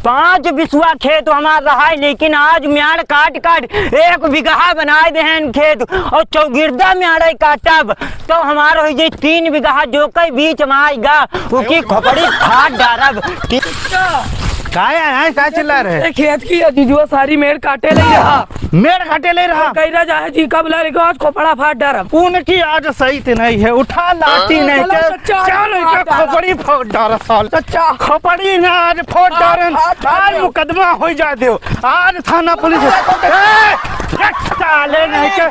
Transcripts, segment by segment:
5 बिस्वा खेत हमारा रहा है, लेकिन आज म्याड़ काट काट 1 बीघा बना दे हैं खेत और चौगिरदा म्याड़ काटब तो हमारा हो जाए 3 बीघा जो कई बीच में आएगा उसकी खोपड़ी फाड़ डारब। क्या चिल्ला रहे? खेत की जीजुआ सारी मेड़ काटे ले रहा, मेड़ काटे ले रहा कह रहा जाए जी कब ला आज खोपड़ा फाड़ डारब। उनकी आज सही तो नहीं है, उठा लाठी नहीं खोपड़ी फोड़ डारा साल चचा खोपड़ी ना आज फोड़ डारन। आज मुकदमा हो जा दो, आज थाना पुलिस साले नहीं के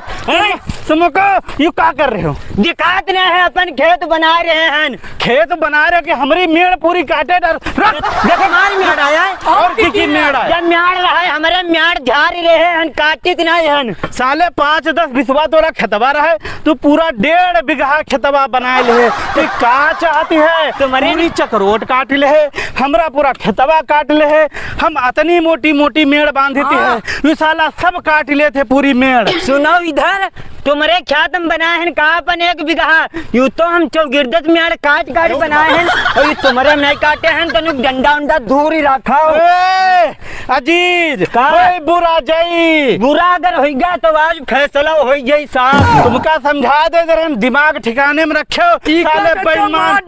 तुमको यू क्या कर रहे हो? दिखात नहीं है अपन खेत बना रहे हैं। खेत बना रहे कि हमारी मेड़ पूरी काटे डर देखो हमारी म्याड़ आया है और की मेड़ आया जब म्याड़ रहा है हमारे म्याड़ झाड़ रहे हैं काटित नहीं है। साले 5-10 बिस्वा तोरा खेतबा रहे तू पूरा 1.5 बीघा खेतबा बनाए ले तू का चाहती है? तुम्हारी चकरोट काट ले है, हमरा पूरा खेतबा काट ले है, हम अतनी मोटी मोटी मेड़ बांधती है ये साला सब काट ले थे पूरी मेड़। सुनो इधर तुम्हारे खेत में बनाए हैं कहा अपन 1 बीघा यू तो हम चौगिरदत म्याड़ काट काट बनाए हैं और ये तुम्हारे नहीं काटे हैं तो डंडा उंडा दूर ही रखा। अजीज बुरा जाई बुरा अगर हो गया तो आज फैसला हो जाए साहब। तुमका समझा दे जरा दिमाग ठिकाने में रखो। साले बेईमान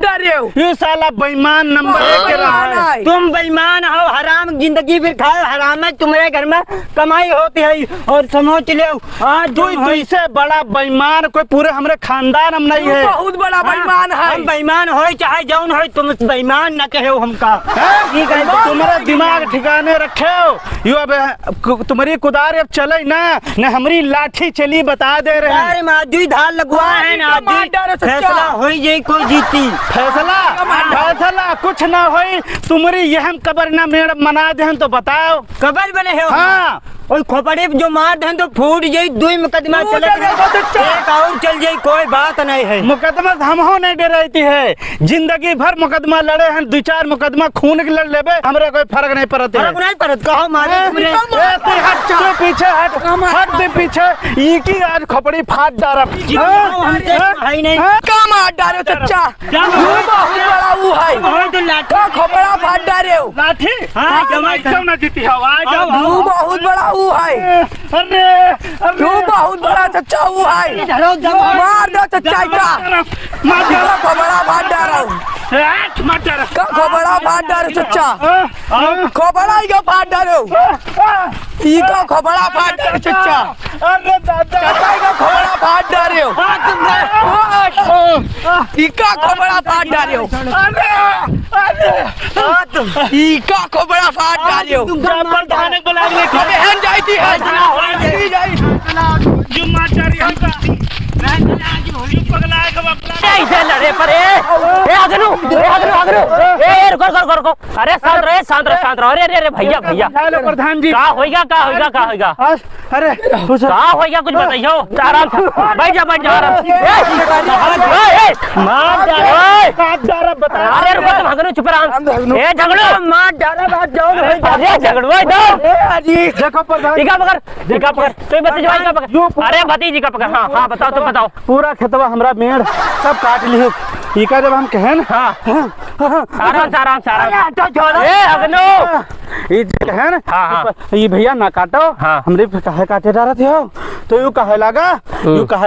ये साला बेईमान नंबर 1 रहा है। तुम बेईमान हो, हराम जिंदगी भी खाओ, हराम है तुम्हारे घर में कमाई होती है और समझ ले आज इससे बड़ा बेईमान कोई पूरे हमारे खानदान हम नहीं है। बहुत बड़ा बेईमान है। हम बेईमान हो चाहे जौन हो तुम बेईमान न कहो हमका। तुम्हारा दिमाग ठिकाने रखे यू अब तुम्हारी कुदार अब चले ना न हमारी लाठी चली बता दे रहे हैं। अरे माजू धार लगवा है ना फैसला हो जाए कोई जीती। फैसला कुछ ना हो तुम्हारी यह कबर ना मेड़ मना दे तो बताओ कबर बने हो। हाँ और खोपड़े जो मार दे तो फूट जाए 2 मुकदमा चले एक और चल जाए कोई बात नहीं है। मुकदमा हम हो नहीं डरती है, जिंदगी भर मुकदमा लड़े हैं 2-4 मुकदमा खून के लड़ लेबे हमरे कोई फर्क नहीं पड़ता है। फर्क नहीं पड़त कहो मारे हट पीछे हट दे पीछे ई की आज खोपड़ी फाड़ डारा है नहीं का मार डारे चचा बहुत बड़ा वो है तो लाठी खोपड़ा फाड़ डारे लाठी हां जमा क्यों ना जीती हो आ जाओ बहुत बड़ा वो है। अरे तू बहुत बड़ा चचा वो है, मार दो चचा का मार खोपड़ा फाड़ डारो का खोपड़ा फाड़ डारो चचा खोपड़ा ही का फाड़ डारो ई का खोपड़ा फाड़ डारो चचा। अरे दादा चचा का खोपड़ा फाड़ डारो ई का खोपड़ा फाड़ डारो ई का खोपड़ा फाड़ डारो प्रधान बुला ले बहन जाती है जुम्मा चारी हमका मैं आज होली पगला के अपना ऐसे लड़े पर ए अगनु ए रुको अरे शांत रहो अरे भैया प्रधान जी का होएगा अरे का होएगा कुछ बताइयो आराम से बैठ जा आराम से मार डारा बता। अरे रुको तुम अगनु चुप रहो ए झगड़ो मार डारा बात जाओ अरे झगड़ो इधर जी देखो प्रधान देखा पकड़ तो बताइए अरे भतीजी का पकड़। हां बताओ तुम बताओ। पूरा खेतवा हमरा मेड़ सब काट लियो ई का जब हम कहें आराम से तो छोड़ो ए अगनु ये कहें हां ये भैया ना काटो हमरे काहे काटे जा रहे थे हो तो यू कहे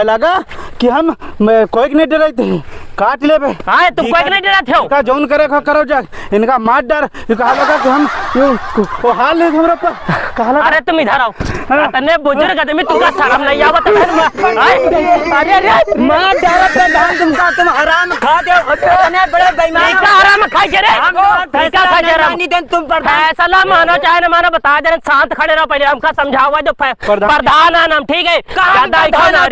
लगा कि हम कोई नहीं डरे थे काट ले बे। हां तुम कोई नहीं डरा थे का जौन करे करो जा इनका मार डर यू कहा लगा कि हम वो हाल है हमरा पर कहा। अरे तुम इधर आओ तने बुजुर्ग आदमी तुमका शर्म नहीं आवत अरे मार डारा प्रधान तुम हराम खा दे तने बड़े बेईमान का हराम खाई जे रे का नहीं देन तुम फैसला मानो चाहे न मानो बता दे शांत खड़े रहो पहले हमका समझावा जो प्रधान है नाम ठीक है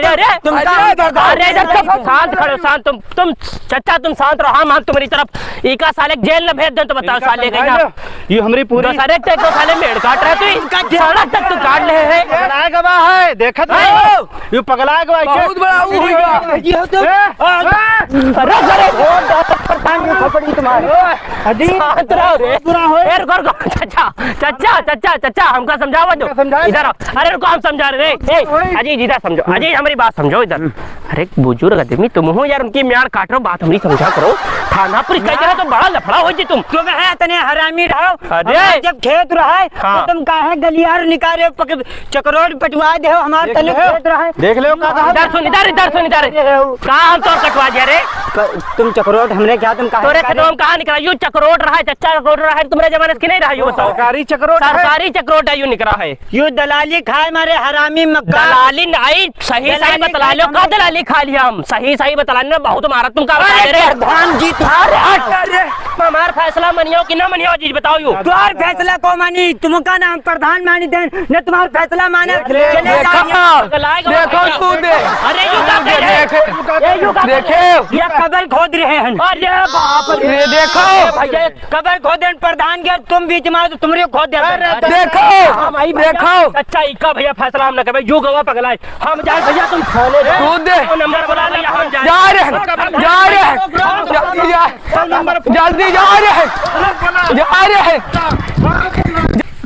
अरे तुम शांत खड़ो शांत तुम चचा तुम शांत रहो। हम तुम्हारी तरफ इका साले जेल में भेज दे तो बताओ साले का ये हमारी पूरी सारे साले मेड़ काट रहे तो इनका सड़क तक तो काट ले है गवाह है देखत ये पगला के भाई बहुत बड़ा ऊ हुई चाचा हमका समझावा दो इधर आओ। अरे रुको हम समझा रहे अजीत इधर समझो अजीत हमारी बात समझो इधर। अरे बुजुर्ग आदमी तुम हो यार उनकी म्यार काट रहे हो बात हमारी समझा करो। थाना पुलिस कह रहा तो बड़ा लफड़ा हो जी तुम है तने हरामी रहो। अरे जब खेत रहा है तो तुम काहे गलियार निकाले चक्रोट पटवा दे हमारे तने खेत रहा है। देख लो इधर सुन कहाँ हम तो कटवा दिया रे तुम चक्रोट हमने क्या तुम तोरे खतम कहाँ निकला यू चक्रोट रहा है चच्चा चक्रोट रहा है तुम्हारे जमाने की नहीं रहा यू सरकारी चक्रोट सरकारी चक्रोट है यू निकला है यू दलाली खाए मारे हरामी मक्का दलाली नहीं सही सही बतला लो का दलाली खा लिया हम सही बतलाने में बहुत मारा तुम का प्रधान जी हमारा फैसला मनियो कि ना मनियो जी बताओ यू तुम्हार फैसला को मानी तुमका नाम प्रधान मानी दे न तुम्हारा फैसला माने देखो तू दे अरे यू का देखे ये कबर खोद रहे हैं। अरे बाप रे देखो भैया कबर खोदे प्रधान के तुम बीच में तो तुमरे खोद दे देखो अच्छा इका भैया फैसला हम न करे यू गवा पगलाए हम जाए भैया तुम थाने तू दे नंबर बुला लिया हम जाए जा रहे जल्दी जा रहे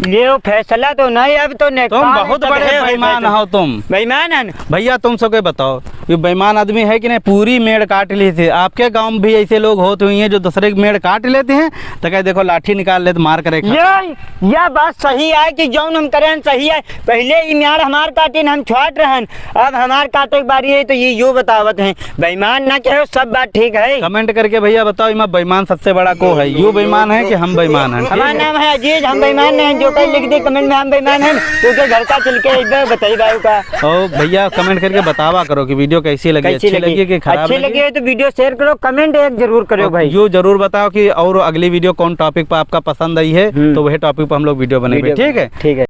ये फैसला तो नहीं अब तो नहीं तुम बहुत बड़े बेईमान हो तुम बेईमान है भैया तुम सबके बताओ ये बेईमान आदमी है कि नहीं पूरी मेड़ काट ली थी। आपके गांव में भी ऐसे लोग होते हुए हैं जो दूसरे की मेड़ काट लेते हैं तो कहे देखो लाठी निकाल ले तो मार करे यह बात सही है कि जौन हम करें सही है। पहले ये म्यार हमार काटे हम छुआट रहन अब हमार काटे की बारी है तो ये यो बतावत है बेईमान ना कहो सब बात ठीक है। कमेंट करके भैया बताओ इमा बेईमान सबसे बड़ा को है यू बेईमान है कि हम बेईमान हैं। हमारा नाम है अजीज हम बेईमान नहीं जो कहीं लिख दे कमेंट में हम बेईमान हैं क्योंकि घर का चल के इधर बताइए भाई का और भैया कमेंट करके बतावा करो कि वीडियो कैसी लगी अच्छी लगी कि खराब अच्छी लगी है तो वीडियो शेयर करो कमेंट एक जरूर करो भाई। यो जरूर बताओ कि और अगली वीडियो कौन टॉपिक पर आपका पसंद आई है तो वही टॉपिक पर हम लोग वीडियो बनेंगे। ठीक है।